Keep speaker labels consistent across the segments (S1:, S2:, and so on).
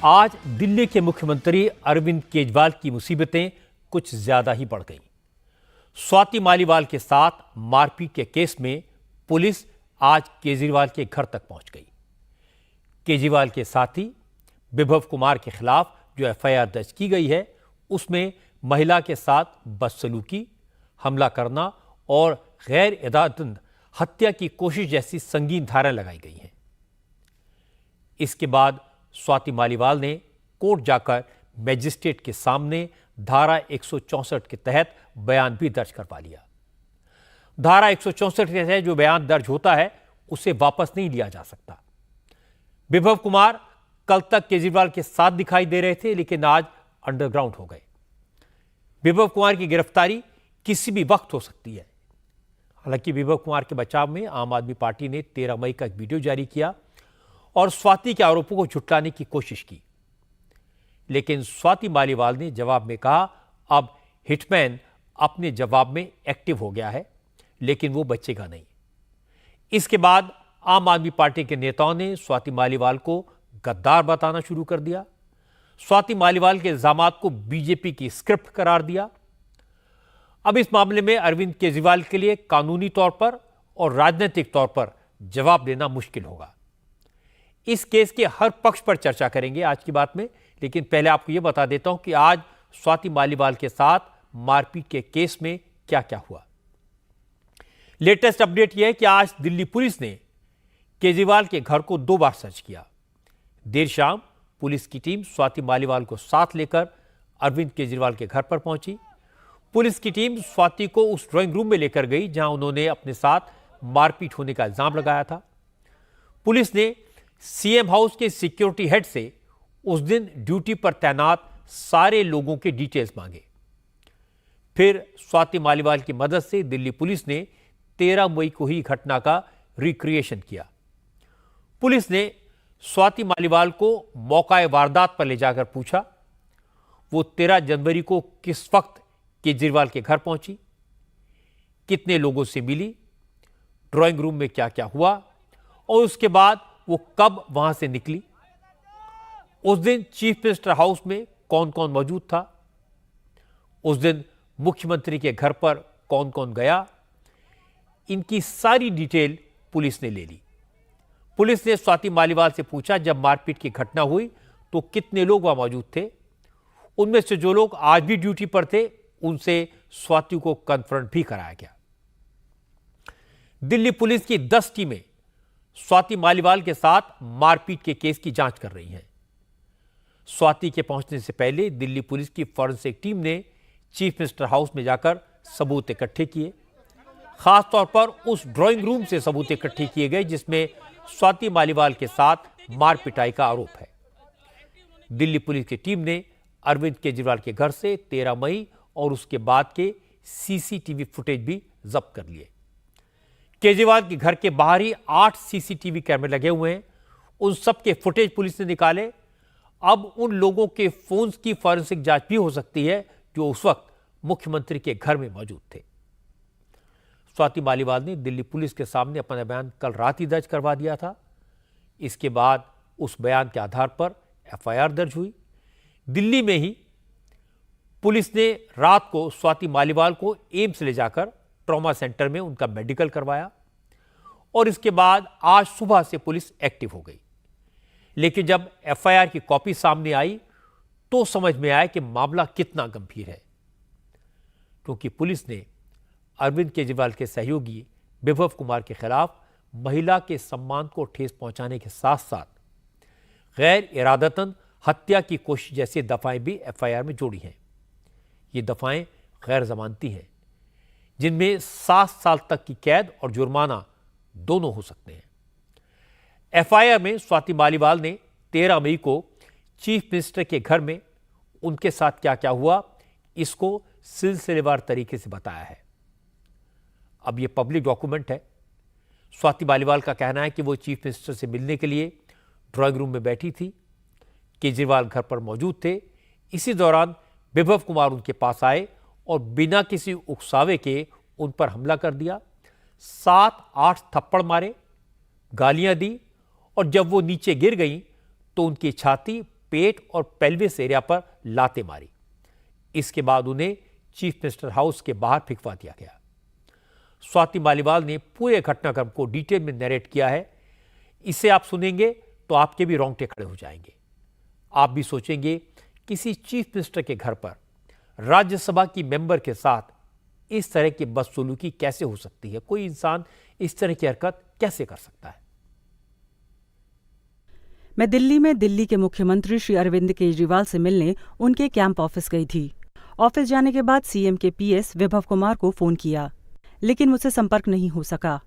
S1: आज दिल्ली के मुख्यमंत्री अरविंद केजरीवाल की मुसीबतें कुछ ज्यादा ही बढ़ गईं। स्वाति मालीवाल के साथ मारपीट के केस में पुलिस आज केजरीवाल के घर तक पहुंच गई। केजरीवाल के साथी विभव कुमार के खिलाफ जो एफआईआर दर्ज की गई है, उसमें महिला के साथ बदसलूकी, हमला करना और गैर इरादतन हत्या की कोशिश जैसी संगीन धाराएं लगाई गई हैं। इसके बाद स्वाति मालीवाल ने कोर्ट जाकर मजिस्ट्रेट के सामने धारा 164 के तहत बयान भी दर्ज करवा लिया। धारा 164 के तहत जो बयान दर्ज होता है, उसे वापस नहीं लिया जा सकता। विभव कुमार कल तक केजरीवाल के साथ दिखाई दे रहे थे, लेकिन आज अंडरग्राउंड हो गए। विभव कुमार की गिरफ्तारी किसी भी वक्त हो सकती है। हालांकि विभव कुमार के बचाव में आम आदमी पार्टी ने 13 मई का एक वीडियो जारी किया और स्वाति के आरोपों को झुटलाने की कोशिश की, लेकिन स्वाति मालीवाल ने जवाब में कहा अब हिटमैन अपने जवाब में एक्टिव हो गया है, लेकिन वो बचेगा नहीं। इसके बाद आम आदमी पार्टी के नेताओं ने स्वाति मालीवाल को गद्दार बताना शुरू कर दिया। स्वाति मालीवाल के इल्जामात को बीजेपी की स्क्रिप्ट करार दिया। अब इस मामले में अरविंद केजरीवाल के लिए कानूनी तौर पर और राजनीतिक तौर पर जवाब देना मुश्किल होगा। इस केस के हर पक्ष पर चर्चा करेंगे आज की बात में, लेकिन पहले आपको यह बता देता हूं कि आज स्वाति मालीवाल के साथ मारपीट के केस में क्या क्या हुआ। लेटेस्ट अपडेट यह है कि आज दिल्ली पुलिस ने केजरीवाल के घर को 2 बार सर्च किया। देर शाम पुलिस की टीम स्वाति मालीवाल को साथ लेकर अरविंद केजरीवाल के घर पर पहुंची। पुलिस की टीम स्वाति को उस ड्राइंग रूम में लेकर गई जहां उन्होंने अपने साथ मारपीट होने का इल्जाम लगाया था। पुलिस ने सीएम हाउस के सिक्योरिटी हेड से उस दिन ड्यूटी पर तैनात सारे लोगों के डिटेल्स मांगे। फिर स्वाति मालीवाल की मदद से दिल्ली पुलिस ने 13 मई को ही घटना का रिक्रिएशन किया। पुलिस ने स्वाति मालीवाल को मौका वारदात पर ले जाकर पूछा, वो 13 जनवरी को किस वक्त केजरीवाल के घर पहुंची, कितने लोगों से मिली, ड्राइंग रूम में क्या क्या हुआ और उसके बाद वो कब वहां से निकली। उस दिन चीफ मिनिस्टर हाउस में कौन कौन मौजूद था, उस दिन मुख्यमंत्री के घर पर कौन कौन गया, इनकी सारी डिटेल पुलिस ने ले ली। पुलिस ने स्वाति मालीवाल से पूछा जब मारपीट की घटना हुई तो कितने लोग वहां मौजूद थे। उनमें से जो लोग आज भी ड्यूटी पर थे उनसे स्वाति को कन्फ्रंट भी कराया गया। दिल्ली पुलिस की 10 टीमें स्वाति मालीवाल के साथ मारपीट के केस की जांच कर रही हैं। स्वाति के पहुंचने से पहले दिल्ली पुलिस की फॉरेंसिक टीम ने चीफ मिनिस्टर हाउस में जाकर सबूत इकट्ठे किए। खासतौर पर उस ड्राइंग रूम से सबूत इकट्ठे किए गए जिसमें स्वाति मालीवाल के साथ मारपिटाई का आरोप है। दिल्ली पुलिस की टीम ने अरविंद केजरीवाल के घर से 13 मई और उसके बाद के सीसीटीवी फुटेज भी जब्त कर लिए। केजरीवाल के घर के बाहर ही 8 सीसीटीवी कैमरे लगे हुए हैं। उन सब के फुटेज पुलिस ने निकाले। अब उन लोगों के फोन्स की फॉरेंसिक जांच भी हो सकती है जो उस वक्त मुख्यमंत्री के घर में मौजूद थे। स्वाति मालीवाल ने दिल्ली पुलिस के सामने अपना बयान कल रात ही दर्ज करवा दिया था। इसके बाद उस बयान के आधार पर एफआईआर दर्ज हुई। दिल्ली में ही पुलिस ने रात को स्वाति मालीवाल को एम्स ले जाकर ट्रॉमा सेंटर में उनका मेडिकल करवाया और इसके बाद आज सुबह से पुलिस एक्टिव हो गई। लेकिन जब एफआईआर की कॉपी सामने आई तो समझ में आया कि मामला कितना गंभीर है, क्योंकि पुलिस ने अरविंद केजरीवाल के सहयोगी विभव कुमार के खिलाफ महिला के सम्मान को ठेस पहुंचाने के साथ साथ गैर इरादतन हत्या की कोशिश जैसी दफाएं भी एफआईआर में जोड़ी हैं। ये दफाएं गैर जमानती हैं, जिनमें 7 साल तक की कैद और जुर्माना दोनों हो सकते हैं। एफआईआर में स्वाति मालीवाल ने 13 मई को चीफ मिनिस्टर के घर में उनके साथ क्या क्या हुआ, इसको सिलसिलेवार तरीके से बताया है। अब यह पब्लिक डॉक्यूमेंट है। स्वाति मालीवाल का कहना है कि वो चीफ मिनिस्टर से मिलने के लिए ड्राइंग रूम में बैठी थी। केजरीवाल घर पर मौजूद थे। इसी दौरान विभव कुमार उनके पास आए और बिना किसी उकसावे के उन पर हमला कर दिया। 7-8 थप्पड़ मारे, गालियां दी और जब वो नीचे गिर गई तो उनकी छाती पेट और पेल्विस एरिया पर लातें मारी। इसके बाद उन्हें चीफ मिनिस्टर हाउस के बाहर फिकवा दिया गया। स्वाति मालीवाल ने पूरे घटनाक्रम को डिटेल में नरेट किया है। इसे आप सुनेंगे तो आपके भी रोंगटे खड़े हो जाएंगे। आप भी सोचेंगे किसी चीफ मिनिस्टर के घर पर राज्यसभा की मेंबर के साथ इस तरह की बदसलूकी कैसे हो सकती है? कोई इंसान इस तरह की हरकत कैसे कर सकता है?
S2: मैं दिल्ली में दिल्ली के मुख्यमंत्री श्री अरविंद केजरीवाल से मिलने उनके कैंप ऑफिस गई थी। ऑफिस जाने के बाद सीएम के पीएस विभव कुमार को फोन किया, लेकिन मुझसे संपर्क नहीं हो सका।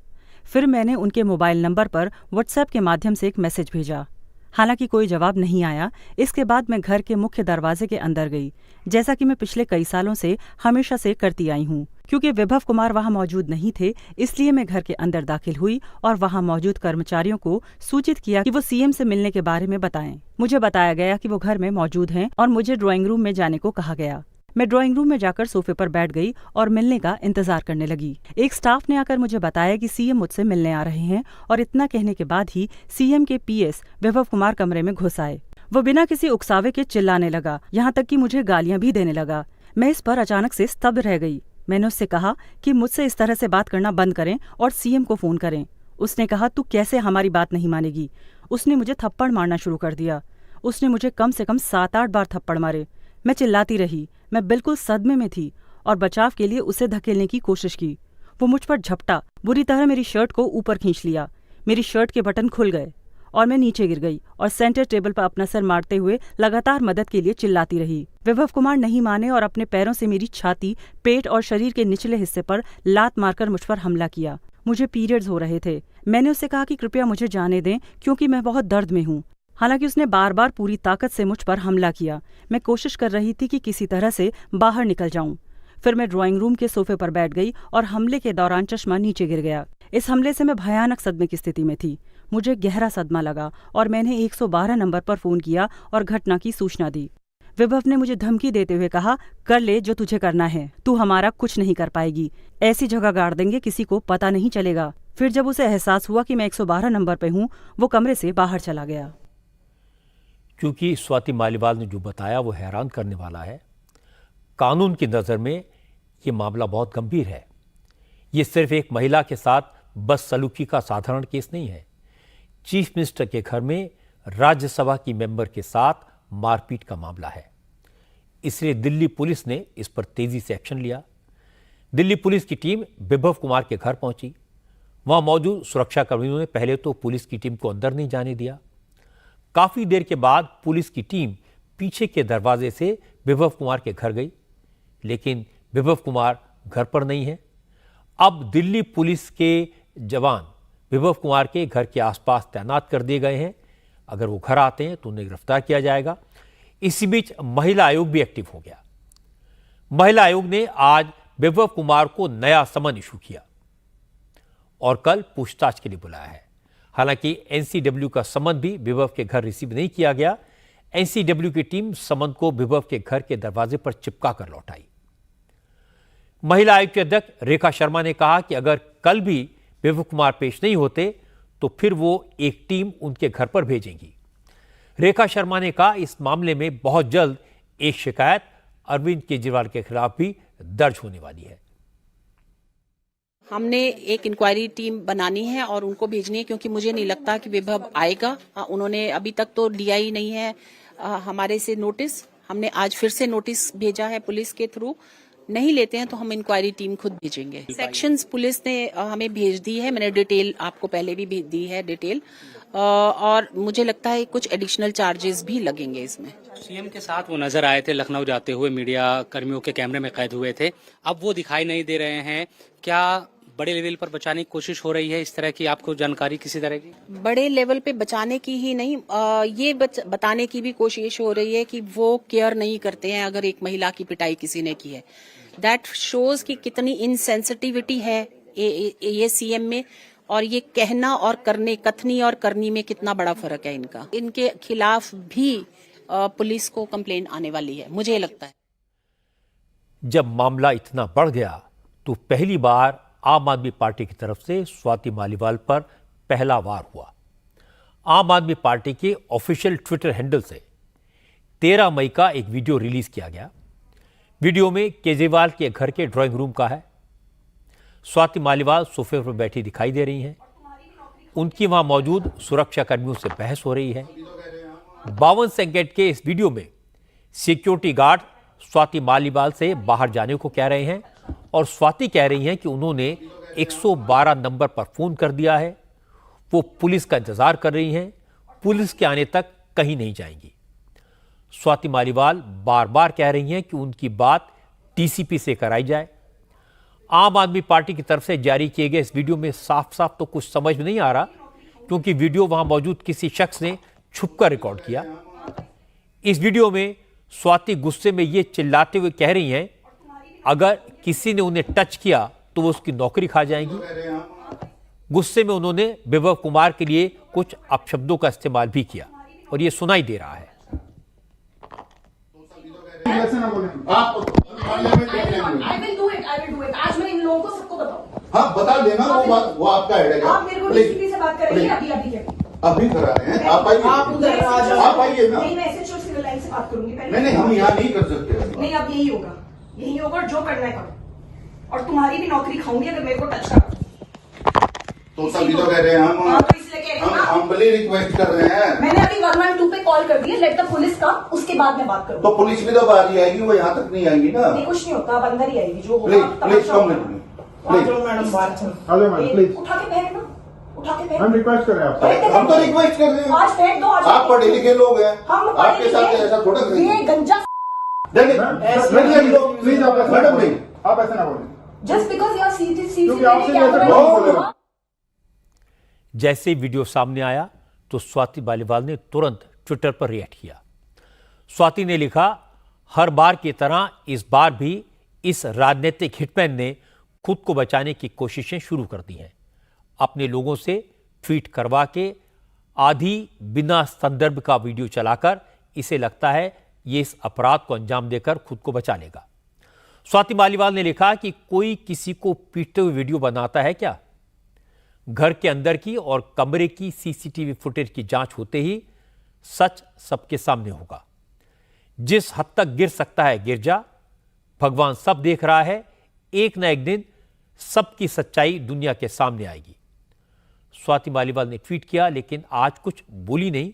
S2: फिर मैंने उनके मोबाइल नंबर पर व्हाट्सएप के माध्यम से एक मैसेज भेजा, हालांकि कोई जवाब नहीं आया। इसके बाद मैं घर के मुख्य दरवाजे के अंदर गई, जैसा कि मैं पिछले कई सालों से हमेशा से करती आई हूँ। क्योंकि विभव कुमार वहां मौजूद नहीं थे, इसलिए मैं घर के अंदर दाखिल हुई और वहां मौजूद कर्मचारियों को सूचित किया कि वो सीएम से मिलने के बारे में बताएं। मुझे बताया गया कि वो घर में मौजूद हैं और मुझे ड्राइंग रूम में जाने को कहा गया। मैं ड्राइंग रूम में जाकर सोफे पर बैठ गई और मिलने का इंतजार करने लगी। एक स्टाफ ने आकर मुझे बताया कि सीएम मुझसे मिलने आ रहे हैं और इतना कहने के बाद ही सीएम के पीएस विभव कुमार कमरे में घुस आए। वो बिना किसी उकसावे के चिल्लाने लगा, यहाँ तक कि मुझे गालियां भी देने लगा। मैं इस पर अचानक से स्तब्ध रह गई। मैंने उससे कहा कि मुझसे इस तरह से बात करना बंद करें और सीएम को फोन करें। उसने कहा, तू कैसे हमारी बात नहीं मानेगी? उसने मुझे थप्पड़ मारना शुरू कर दिया। उसने मुझे कम से कम 7-8 बार थप्पड़ मारे। मैं चिल्लाती रही। मैं बिल्कुल सदमे में थी और बचाव के लिए उसे धकेलने की कोशिश की। वो मुझ पर झपटा, बुरी तरह मेरी शर्ट को ऊपर खींच लिया। मेरी शर्ट के बटन खुल गए और मैं नीचे गिर गई और सेंटर टेबल पर अपना सर मारते हुए लगातार मदद के लिए चिल्लाती रही। विभव कुमार नहीं माने और अपने पैरों से मेरी छाती, पेट और शरीर के निचले हिस्से पर लात मारकर मुझ पर हमला किया। मुझे पीरियड्स हो रहे थे। मैंने उससे कहा कि कृपया मुझे जाने दें, क्योंकि मैं बहुत दर्द में हूँ। हालांकि उसने बार बार पूरी ताकत से मुझ पर हमला किया। मैं कोशिश कर रही थी कि किसी तरह से बाहर निकल जाऊं। फिर मैं ड्राइंग रूम के सोफे पर बैठ गई और हमले के दौरान चश्मा नीचे गिर गया। इस हमले से मैं भयानक सदमे की स्थिति में थी। मुझे गहरा सदमा लगा और मैंने 112 नंबर पर फोन किया और घटना की सूचना दी। विभव ने मुझे धमकी देते हुए कहा, कर ले जो तुझे करना है, तू हमारा कुछ नहीं कर पाएगी। ऐसी जगह गाड़ देंगे किसी को पता नहीं चलेगा। फिर जब उसे एहसास हुआ कि मैं 112 नंबर पर हूँ, वो कमरे से बाहर चला गया।
S1: क्योंकि स्वाति मालीवाल ने जो बताया वो हैरान करने वाला है। कानून की नज़र में ये मामला बहुत गंभीर है। ये सिर्फ एक महिला के साथ बदसलूकी का साधारण केस नहीं है। चीफ मिनिस्टर के घर में राज्यसभा की मेंबर के साथ मारपीट का मामला है। इसलिए दिल्ली पुलिस ने इस पर तेजी से एक्शन लिया। दिल्ली पुलिस की टीम विभव कुमार के घर पहुंची। वहां मौजूद सुरक्षाकर्मियों ने पहले तो पुलिस की टीम को अंदर नहीं जाने दिया। काफी देर के बाद पुलिस की टीम पीछे के दरवाजे से विभव कुमार के घर गई, लेकिन विभव कुमार घर पर नहीं है। अब दिल्ली पुलिस के जवान विभव कुमार के घर के आसपास तैनात कर दिए गए हैं। अगर वो घर आते हैं तो उन्हें गिरफ्तार किया जाएगा। इसी बीच महिला आयोग भी एक्टिव हो गया। महिला आयोग ने आज विभव कुमार को नया समन इशू किया और कल पूछताछ के लिए बुलाया है। हालांकि एनसीडब्ल्यू का समन भी विभव के घर रिसीव नहीं किया गया। एनसीडब्ल्यू की टीम समन को विभव के घर के दरवाजे पर चिपका कर लौटाई। महिला आयोग के अध्यक्ष रेखा शर्मा ने कहा कि अगर कल भी विभव कुमार पेश नहीं होते तो फिर वो एक टीम उनके घर पर भेजेंगी। रेखा शर्मा ने कहा इस मामले में बहुत जल्द एक शिकायत अरविंद केजरीवाल के खिलाफ भी दर्ज होने वाली है।
S3: हमने एक इंक्वायरी टीम बनानी है और उनको भेजनी है, क्योंकि मुझे नहीं लगता कि विभव आएगा। उन्होंने अभी तक तो लिया ही नहीं है हमारे से नोटिस। हमने आज फिर से नोटिस भेजा है पुलिस के थ्रू। नहीं लेते हैं तो हम इंक्वायरी टीम खुद भेजेंगे। सेक्शंस पुलिस ने हमें भेज दी है। मैंने डिटेल आपको पहले भी भेज दी है डिटेल, और मुझे लगता है कुछ एडिशनल चार्जेस भी लगेंगे इसमें।
S4: सीएम के साथ वो नजर आए थे लखनऊ जाते हुए, मीडिया कर्मियों के कैमरे में कैद हुए थे। अब वो दिखाई नहीं दे रहे हैं। क्या बड़े लेवल पर बचाने की कोशिश हो रही है? इस तरह की आपको जानकारी किसी तरह की?
S3: बड़े लेवल पे बचाने की ही नहीं, ये बताने की भी कोशिश हो रही है कि वो केयर नहीं करते हैं अगर एक महिला की पिटाई किसी ने की है। दैट शोज कि कितनी इनसेंसिटिविटी है ये सीएम में, और ये कहना और करने, कथनी और करनी में कितना बड़ा फर्क है इनका। इनके खिलाफ भी पुलिस को कंप्लेन आने वाली है, मुझे लगता है।
S1: जब मामला इतना बढ़ गया तो पहली बार आम आदमी पार्टी की तरफ से स्वाति मालीवाल पर पहला वार हुआ। आम आदमी पार्टी के ऑफिशियल ट्विटर हैंडल से 13 मई का एक वीडियो रिलीज किया गया। वीडियो में केजरीवाल के घर के ड्राइंग रूम का है। स्वाति मालीवाल सोफे पर बैठी दिखाई दे रही हैं। उनकी वहां मौजूद सुरक्षा कर्मियों से बहस हो रही है। 52 सेकंड के इस वीडियो में सिक्योरिटी गार्ड स्वाति मालीवाल से बाहर जाने को कह रहे हैं और स्वाति कह रही हैं कि उन्होंने 112 नंबर पर फोन कर दिया है। वो पुलिस का इंतजार कर रही हैं। पुलिस के आने तक कहीं नहीं जाएंगी। स्वाति मालीवाल बार बार कह रही हैं कि उनकी बात टीसीपी से कराई जाए। आम आदमी पार्टी की तरफ से जारी किए गए इस वीडियो में साफ साफ तो कुछ समझ में नहीं आ रहा, क्योंकि वीडियो वहां मौजूद किसी शख्स ने छुपकर रिकॉर्ड किया। इस वीडियो में स्वाति गुस्से में ये चिल्लाते हुए कह रही हैं, अगर किसी ने उन्हें टच किया तो वो उसकी नौकरी खा जाएंगी। गुस्से में उन्होंने विभव कुमार के लिए कुछ अपशब्दों का इस्तेमाल भी किया और ये सुनाई दे रहा है।
S5: I will do it. आज मैं इन लोगों को सबको बताऊं।
S6: हाँ बता देना, वो आपका हेडेक है।
S5: आप मेरे को डीसीपी से बात करेंगे
S6: अभी करा रहे हैं। आप आइए, आप आइए ना।
S5: नहीं, मैं एसएचओ सिविल लाइन से बात करूंगी पहले।
S6: नहीं हम यहाँ नहीं कर सकते।
S5: नहीं, अब यही होगा और जो करना है करो। और तुम्हारी भी नौकरी खाऊंगी अगर मेरे को टच करो।
S6: तो सभी तो कह रहे हैं हम बड़ी रिक्वेस्ट कर रहे हैं।
S5: मैंने अभी 112 पे कॉल कर दिया, लेट द पुलिस का, उसके बाद मैं बात करूंगी।
S6: तो पुलिस भी तो बाहर ही आएगी, वो यहाँ तक नहीं आएगी ना।
S5: नहीं, कुछ नहीं होता, अब अंदर ही आएगी जो होगा।
S6: Please come with me, please
S5: madam बात
S6: प्लीज
S5: उठा के फेंक ना, उठा के फेंक।
S6: हम रिक्वेस्ट कर रहे हैं आपसे। हम तो रिक्वेस्ट कर रहे हैं।
S5: आज फेंक दो।
S6: आप पढ़े लिखे लोग हैं, आपके साथ ऐसा थोड़ा
S5: ये गंजा
S6: प्लीज मैडम नहीं, आप ऐसा ना बोलें।
S5: Just because you are CCTV
S1: जैसे ही वीडियो सामने आया तो स्वाति मालीवाल ने तुरंत ट्विटर पर रिएक्ट किया। स्वाति ने लिखा, हर बार की तरह इस बार भी इस राजनीतिक हिटमैन ने खुद को बचाने की कोशिशें शुरू कर दी हैं। अपने लोगों से ट्वीट करवा के आधी बिना संदर्भ का वीडियो चलाकर इसे लगता है ये इस अपराध को अंजाम देकर खुद को बचा लेगा। स्वाति मालीवाल ने लिखा कि कोई किसी को पीटते हुए वीडियो बनाता है क्या? घर के अंदर की और कमरे की सीसीटीवी फुटेज की जांच होते ही सच सबके सामने होगा। जिस हद तक गिर सकता है गिर जा, भगवान सब देख रहा है। एक ना एक दिन सबकी सच्चाई दुनिया के सामने आएगी। स्वाति मालीवाल ने ट्वीट किया, लेकिन आज कुछ बोली नहीं।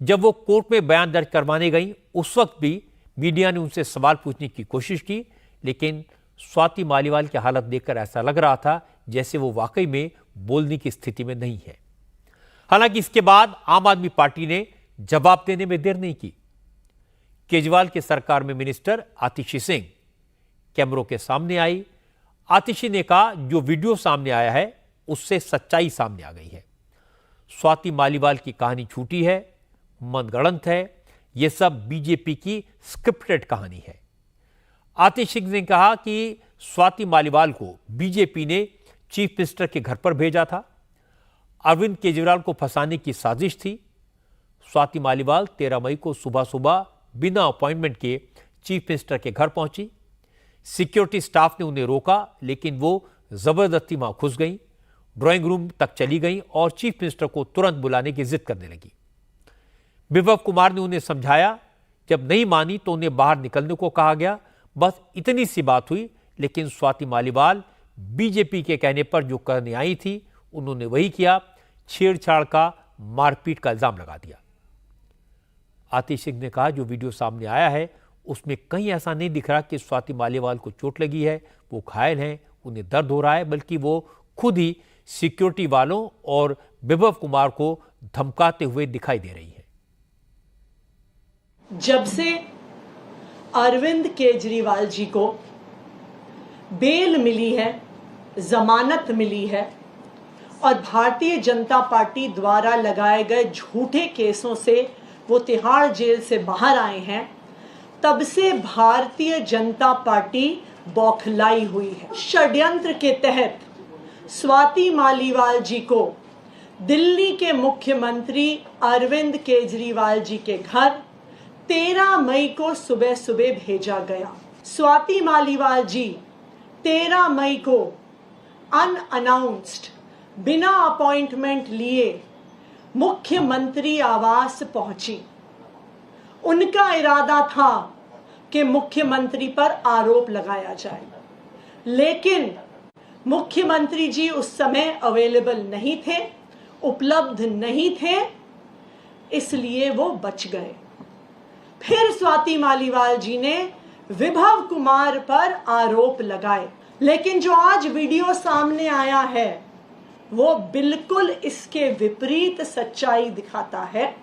S1: जब वो कोर्ट में बयान दर्ज करवाने गई उस वक्त भी मीडिया ने उनसे सवाल पूछने की कोशिश की, लेकिन स्वाति मालीवाल की हालत देखकर ऐसा लग रहा था जैसे वो वाकई में बोलने की स्थिति में नहीं है। हालांकि इसके बाद आम आदमी पार्टी ने जवाब देने में देर नहीं की। केजरीवाल की सरकार में मिनिस्टर आतिशी सिंह कैमरों के सामने आई। आतिशी ने कहा, जो वीडियो सामने आया है उससे सच्चाई सामने आ गई है। स्वाति मालीवाल की कहानी झूठी है, मनगढ़ंत है। यह सब बीजेपी की स्क्रिप्टेड कहानी है। आतिशी सिंह ने कहा कि स्वाति मालीवाल को बीजेपी ने चीफ मिनिस्टर के घर पर भेजा था। अरविंद केजरीवाल को फंसाने की साजिश थी। स्वाति मालीवाल 13 मई को सुबह सुबह बिना अपॉइंटमेंट के चीफ मिनिस्टर के घर पहुंची। सिक्योरिटी स्टाफ ने उन्हें रोका, लेकिन वो जबरदस्ती वहां घुस गई, ड्राइंग रूम तक चली गई और चीफ मिनिस्टर को तुरंत बुलाने की जिद करने लगी। विभव कुमार ने उन्हें समझाया, जब नहीं मानी तो उन्हें बाहर निकलने को कहा गया। बस इतनी सी बात हुई, लेकिन स्वाति मालीवाल बीजेपी के कहने पर जो करने आई थी उन्होंने वही किया। छेड़छाड़ का, मारपीट का इल्जाम लगा दिया। आतिश सिंह ने कहा, जो वीडियो सामने आया है उसमें कहीं ऐसा नहीं दिख रहा कि स्वाति मालीवाल को चोट लगी है, वो घायल हैं, उन्हें दर्द हो रहा है, बल्कि वो खुद ही सिक्योरिटी वालों और विभव कुमार को धमकाते हुए दिखाई दे रही है।
S7: जब से अरविंद केजरीवाल जी को बेल मिली है, जमानत मिली है और भारतीय जनता पार्टी द्वारा लगाए गए झूठे केसों से वो तिहाड़ जेल से बाहर आए हैं, तब से भारतीय जनता पार्टी बौखलाई हुई है। षड्यंत्र के तहत स्वाति मालीवाल जी को दिल्ली के मुख्यमंत्री अरविंद केजरीवाल जी के घर 13 मई को सुबह सुबह भेजा गया। स्वाति मालीवाल जी 13 मई को अनअनाउंस्ड, बिना अपॉइंटमेंट लिए मुख्यमंत्री आवास पहुंची। उनका इरादा था कि मुख्यमंत्री पर आरोप लगाया जाए, लेकिन मुख्यमंत्री जी उस समय अवेलेबल नहीं थे, उपलब्ध नहीं थे, इसलिए वो बच गए। फिर स्वाति मालीवाल जी ने विभव कुमार पर आरोप लगाए, लेकिन जो आज वीडियो सामने आया है वो बिल्कुल इसके विपरीत सच्चाई दिखाता है।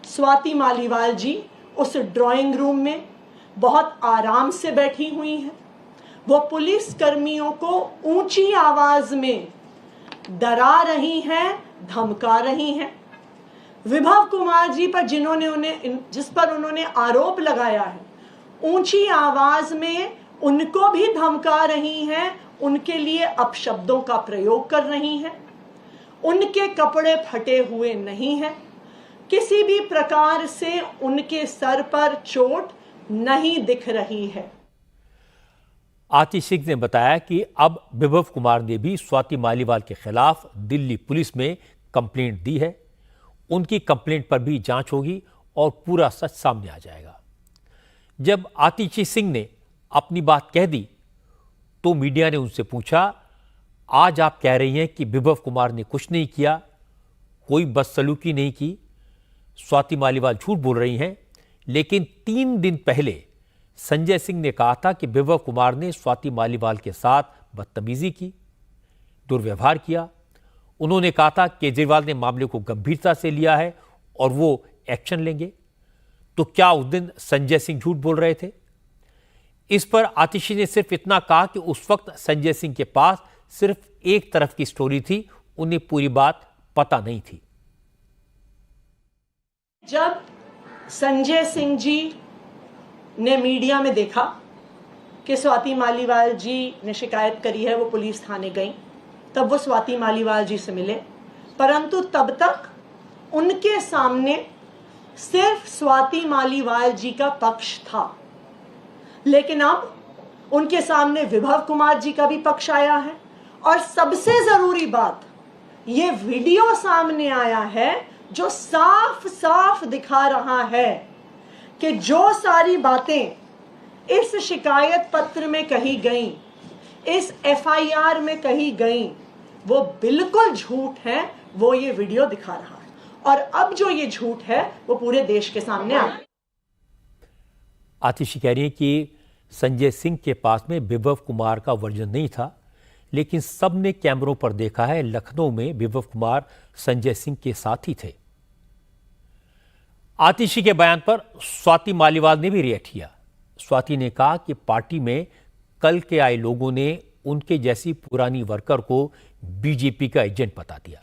S7: स्वाति मालीवाल जी उस ड्राइंग रूम में बहुत आराम से बैठी हुई हैं। वो पुलिस कर्मियों को ऊंची आवाज में डरा रही हैं, धमका रही हैं। विभव कुमार जी पर जिस पर उन्होंने आरोप लगाया है, ऊंची आवाज में उनको भी धमका रही हैं, उनके लिए अपशब्दों का प्रयोग कर रही हैं। उनके कपड़े फटे हुए नहीं हैं, किसी भी प्रकार से उनके सर पर चोट नहीं दिख रही है।
S1: आतिश सिंह ने बताया कि अब विभव कुमार ने भी स्वाति मालीवाल के खिलाफ दिल्ली पुलिस में कंप्लेंट दी है। उनकी कंप्लेंट पर भी जांच होगी और पूरा सच सामने आ जाएगा। जब आतिशी सिंह ने अपनी बात कह दी तो मीडिया ने उनसे पूछा, आज आप कह रही हैं कि विभव कुमार ने कुछ नहीं किया, कोई बदसलूकी नहीं की, स्वाति मालीवाल झूठ बोल रही हैं। लेकिन 3 दिन पहले संजय सिंह ने कहा था कि विभव कुमार ने स्वाति मालीवाल के साथ बदतमीजी की, दुर्व्यवहार किया। उन्होंने कहा था केजरीवाल ने मामले को गंभीरता से लिया है और वो एक्शन लेंगे। तो क्या उस दिन संजय सिंह झूठ बोल रहे थे? इस पर आतिशी ने सिर्फ इतना कहा कि उस वक्त संजय सिंह के पास सिर्फ एक तरफ की स्टोरी थी, उन्हें पूरी बात पता नहीं थी।
S7: जब संजय सिंह जी ने मीडिया में देखा कि स्वाति मालीवाल जी ने शिकायत करी है, वो पुलिस थाने गई, तब वो स्वाति मालीवाल जी से मिले। परंतु तब तक उनके सामने सिर्फ स्वाति मालीवाल जी का पक्ष था, लेकिन अब उनके सामने विभव कुमार जी का भी पक्ष आया है। और सबसे जरूरी बात, ये वीडियो सामने आया है जो साफ साफ दिखा रहा है कि जो सारी बातें इस शिकायत पत्र में कही गई, इस एफआईआर में कही गई, वो बिल्कुल झूठ है। वो ये वीडियो दिखा रहा है और अब जो ये झूठ है वो पूरे देश के सामने आ गया।
S1: आतिशी कह रही है कि संजय सिंह के पास में विभव कुमार का वर्जन नहीं था, लेकिन सबने कैमरों पर देखा है लखनऊ में विभव कुमार संजय सिंह के साथ ही थे। आतिशी के बयान पर स्वाति मालीवाल ने भी रिएक्ट किया। स्वाति ने कहा कि पार्टी में कल के आए लोगों ने उनके जैसी पुरानी वर्कर को बीजेपी का एजेंट बता दिया।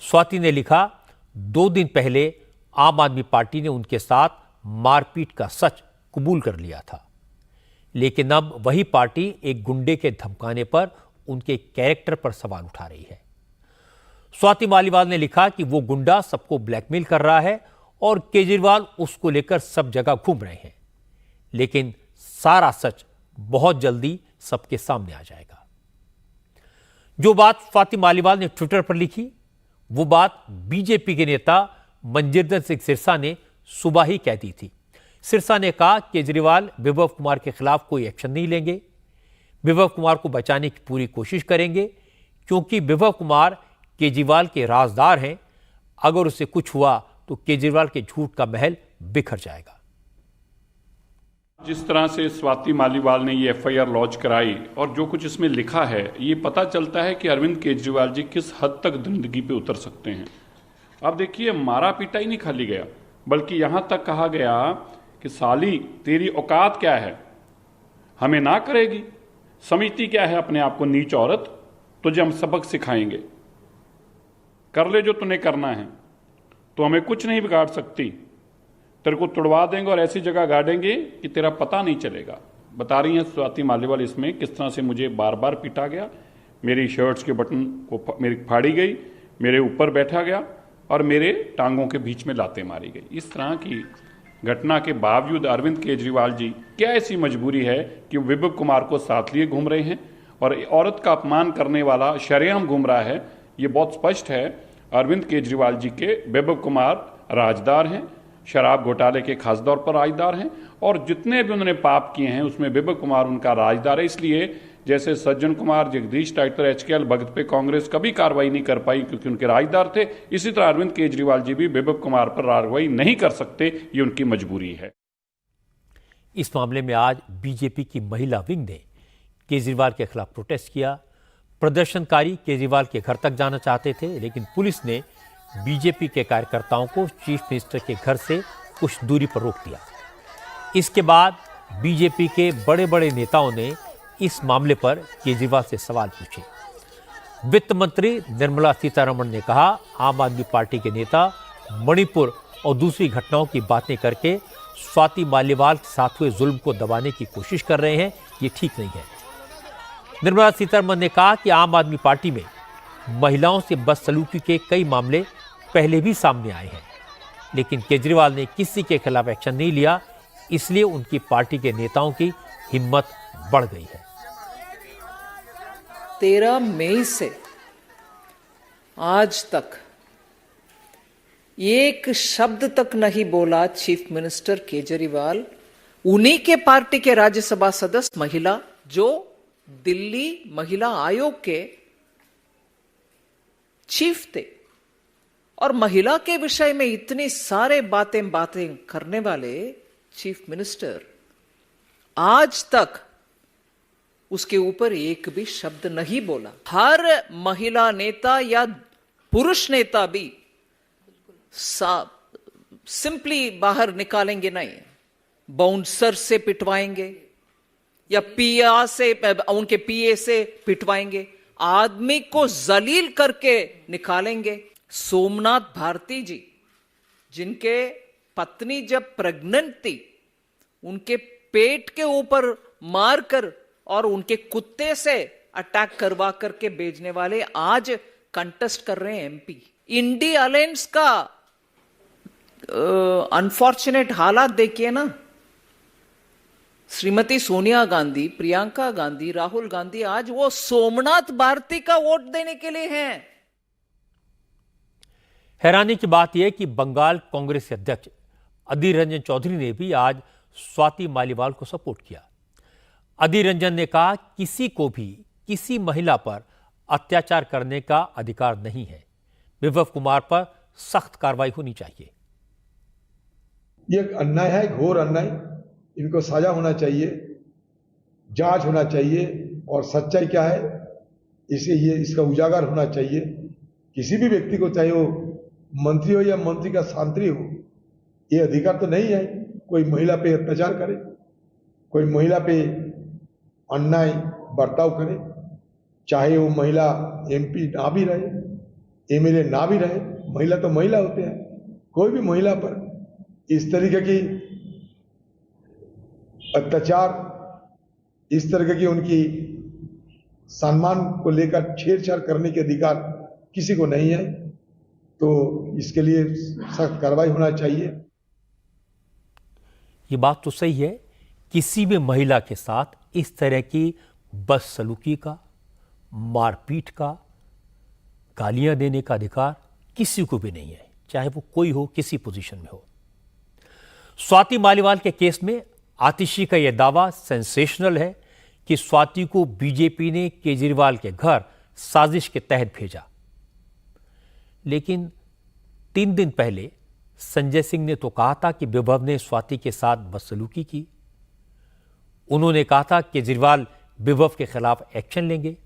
S1: स्वाति ने लिखा, 2 दिन पहले आम आदमी पार्टी ने उनके साथ मारपीट का सच कबूल कर लिया था, लेकिन अब वही पार्टी एक गुंडे के धमकाने पर उनके कैरेक्टर पर सवाल उठा रही है। स्वाति मालीवाल ने लिखा कि वो गुंडा सबको ब्लैकमेल कर रहा है और केजरीवाल उसको लेकर सब जगह घूम रहे हैं, लेकिन सारा सच बहुत जल्दी सबके सामने आ जाएगा। जो बात स्वाति मालीवाल ने ट्विटर पर लिखी, वो बात बीजेपी के नेता मंजिंदर सिंह सिरसा ने सुबह ही कह दी थी। सिरसा ने कहा केजरीवाल विभव कुमार के खिलाफ कोई एक्शन नहीं लेंगे, विभव कुमार को बचाने की पूरी कोशिश करेंगे, क्योंकि विभव कुमार केजरीवाल के राजदार हैं। अगर उसे कुछ हुआ तो केजरीवाल के झूठ का महल बिखर जाएगा।
S8: जिस तरह से स्वाति मालीवाल ने ये एफआईआर लॉन्च कराई और जो कुछ इसमें लिखा है, ये पता चलता है कि अरविंद केजरीवाल जी किस हद तक जिंदगी पे उतर सकते हैं। अब देखिए, मारा पीटा ही नहीं खाली गया, बल्कि यहां तक कहा गया कि साली तेरी औकात क्या है, हमें ना करेगी, समिति क्या है अपने आप को नीच औरत, तुझे हम सबक सिखाएंगे, कर ले जो तूने करना है, तो हमें कुछ नहीं बिगाड़ सकती, तेरे को तुड़वा देंगे और ऐसी जगह गाड़ेंगे कि तेरा पता नहीं चलेगा। बता रही हैं स्वाति मालीवाल इसमें किस तरह से मुझे बार बार पीटा गया, मेरी शर्ट्स के बटन को मेरी फाड़ी गई, मेरे ऊपर बैठा गया और मेरे टांगों के बीच में लातें मारी गई। इस तरह की घटना के बावजूद अरविंद केजरीवाल जी क्या ऐसी मजबूरी है कि विभव कुमार को साथ लिए घूम रहे हैं और औरत का अपमान करने वाला शरेआम घूम रहा है। ये बहुत स्पष्ट है, अरविंद केजरीवाल जी के विभव कुमार राजदार हैं शराब घोटाले के खास तौर पर राजदार हैं और जितने भी उन्होंने पाप किए हैं उसमें बिप्लब कुमार उनका राजदार है। इसलिए जैसे सज्जन कुमार, जगदीश टाइटर, HKL भगत पे कांग्रेस कभी कार्रवाई नहीं कर पाई क्योंकि उनके राजदार थे, इसी तरह अरविंद केजरीवाल जी भी बिप्लब कुमार पर कार्रवाई नहीं कर सकते, ये उनकी मजबूरी है।
S1: इस मामले में आज बीजेपी की महिला विंग ने केजरीवाल के खिलाफ प्रोटेस्ट किया। प्रदर्शनकारी केजरीवाल के घर तक जाना चाहते थे, लेकिन पुलिस ने बीजेपी के कार्यकर्ताओं को चीफ मिनिस्टर के घर से कुछ दूरी पर रोक दिया। इसके बाद बीजेपी के बड़े बड़े नेताओं ने इस मामले पर केजरीवाल से सवाल पूछे। वित्त मंत्री निर्मला सीतारमण ने कहा, आम आदमी पार्टी के नेता मणिपुर और दूसरी घटनाओं की बातें करके स्वाति मालीवाल के साथ हुए जुल्म को दबाने की कोशिश कर रहे हैं, ये ठीक नहीं है। निर्मला सीतारमण ने कहा कि आम आदमी पार्टी में महिलाओं से बदसलूकी के कई मामले पहले भी सामने आए हैं, लेकिन केजरीवाल ने किसी के खिलाफ एक्शन नहीं लिया, इसलिए उनकी पार्टी के नेताओं की हिम्मत बढ़ गई है।
S9: 13 मई से आज तक एक शब्द तक नहीं बोला चीफ मिनिस्टर केजरीवाल, उन्हीं के पार्टी के राज्यसभा सदस्य महिला जो दिल्ली महिला आयोग के चीफ थे और महिला के विषय में इतनी सारे बातें करने वाले चीफ मिनिस्टर आज तक उसके ऊपर एक भी शब्द नहीं बोला। हर महिला नेता या पुरुष नेता भी सिंपली बाहर निकालेंगे नहीं, बाउंसर से पिटवाएंगे या पीए से, उनके पीए से पिटवाएंगे, आदमी को जलील करके निकालेंगे। सोमनाथ भारती जी, जिनके पत्नी जब प्रेग्नेंट थी, उनके पेट के ऊपर मारकर और उनके कुत्ते से अटैक करवा करके भेजने वाले आज कंटेस्ट कर रहे हैं MP। इंडी अलायंस का अनफॉर्चुनेट हालात देखिए ना, श्रीमती सोनिया गांधी, प्रियंका गांधी, राहुल गांधी आज वो सोमनाथ भारती का वोट देने के लिए हैं।
S1: हैरानी की बात यह है कि बंगाल कांग्रेस के अध्यक्ष अधीर रंजन चौधरी ने भी आज स्वाति मालीवाल को सपोर्ट किया। अधीर रंजन ने कहा, किसी को भी किसी महिला पर अत्याचार करने का अधिकार नहीं है, बिप्लब कुमार पर सख्त कार्रवाई होनी चाहिए।
S10: ये अन्याय है, घोर अन्याय, इनको सजा होना चाहिए, जांच होना चाहिए और सच्चाई क्या है इसका उजागर होना चाहिए। किसी भी व्यक्ति को, चाहे वो मंत्री हो या मंत्री का सांत्री हो, ये अधिकार तो नहीं है कोई महिला पे अत्याचार करे, कोई महिला पे अन्याय बर्ताव करे, चाहे वो महिला MP ना भी रहे, MLA ना भी रहे, महिला तो महिला होते हैं। कोई भी महिला पर इस तरीके की अत्याचार, इस तरह की उनकी सम्मान को लेकर छेड़छाड़ करने के अधिकार किसी को नहीं है, तो इसके लिए सख्त कार्रवाई होना चाहिए।
S1: ये बात तो सही है, किसी भी महिला के साथ इस तरह की बदसलूकी का, मारपीट का, गालियां देने का अधिकार किसी को भी नहीं है, चाहे वो कोई हो, किसी पोजीशन में हो। स्वाति मालीवाल के केस में आतिशी का यह दावा सेंसेशनल है कि स्वाति को बीजेपी ने केजरीवाल के घर साजिश के तहत भेजा, लेकिन 3 दिन पहले संजय सिंह ने तो कहा था कि विभव ने स्वाति के साथ बदसलूकी की। उन्होंने कहा था केजरीवाल विभव के खिलाफ एक्शन लेंगे।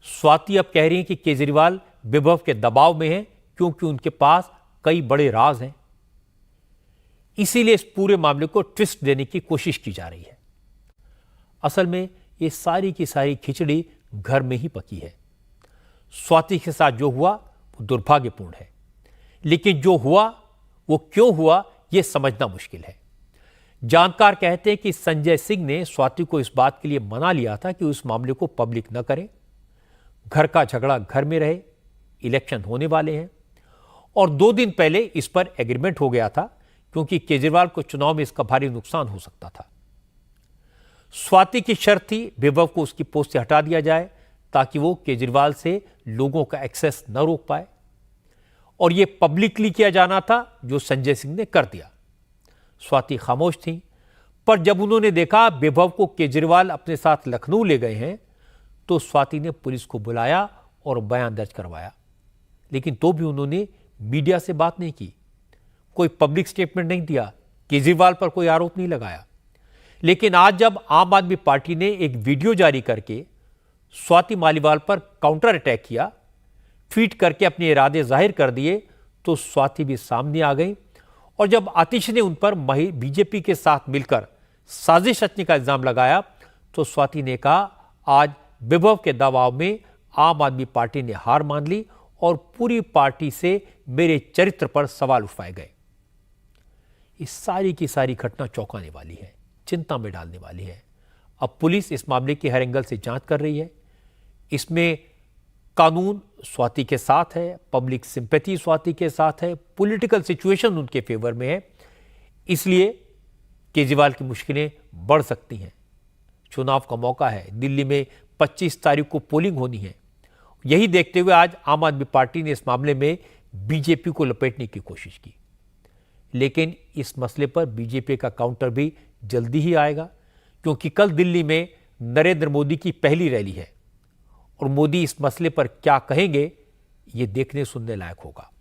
S1: स्वाति अब कह रही हैं कि केजरीवाल विभव के दबाव में हैं क्योंकि उनके पास कई बड़े राज हैं, इसीलिए इस पूरे मामले को ट्विस्ट देने की कोशिश की जा रही है। असल में ये सारी की सारी खिचड़ी घर में ही पकी है। स्वाति के साथ जो हुआ वो दुर्भाग्यपूर्ण है, लेकिन जो हुआ वो क्यों हुआ यह समझना मुश्किल है। जानकार कहते हैं कि संजय सिंह ने स्वाति को इस बात के लिए मना लिया था कि उस मामले को पब्लिक न करें, घर का झगड़ा घर में रहे, इलेक्शन होने वाले हैं। और 2 दिन पहले इस पर एग्रीमेंट हो गया था क्योंकि केजरीवाल को चुनाव में इसका भारी नुकसान हो सकता था। स्वाति की शर्त थी विभव को उसकी पोस्ट से हटा दिया जाए ताकि वो केजरीवाल से लोगों का एक्सेस न रोक पाए। और यह पब्लिकली किया जाना था, जो संजय सिंह ने कर दिया। स्वाति खामोश थी, पर जब उन्होंने देखा विभव को केजरीवाल अपने साथ लखनऊ ले गए हैं, तो स्वाति ने पुलिस को बुलाया और बयान दर्ज करवाया। लेकिन तो भी उन्होंने मीडिया से बात नहीं की, कोई पब्लिक स्टेटमेंट नहीं दिया, केजरीवाल पर कोई आरोप नहीं लगाया। लेकिन आज जब आम आदमी पार्टी ने एक वीडियो जारी करके स्वाति मालीवाल पर काउंटर अटैक किया, ट्वीट करके अपने इरादे जाहिर कर दिए, तो स्वाति भी सामने आ गई। और जब आतिश ने उन पर बीजेपी के साथ मिलकर साजिश रचने का इल्जाम लगाया, तो स्वाति ने कहा आज विभव के दबाव में आम आदमी पार्टी ने हार मान ली और पूरी पार्टी से मेरे चरित्र पर सवाल उठाए गए। इस सारी की सारी घटना चौंकाने वाली है, चिंता में डालने वाली है। अब पुलिस इस मामले की हर एंगल से जांच कर रही है। इसमें कानून स्वाति के साथ है, पब्लिक सिंपैथी स्वाति के साथ है, पॉलिटिकल सिचुएशन उनके फेवर में है। इसलिए केजरीवाल की मुश्किलें बढ़ सकती हैं। चुनाव का मौका है, दिल्ली में 25 तारीख को पोलिंग होनी है। यही देखते हुए आज आम आदमी पार्टी ने इस मामले में बीजेपी को लपेटने की कोशिश की। लेकिन इस मसले पर बीजेपी का काउंटर भी जल्दी ही आएगा, क्योंकि कल दिल्ली में नरेंद्र मोदी की पहली रैली है और मोदी इस मसले पर क्या कहेंगे, ये देखने सुनने लायक होगा।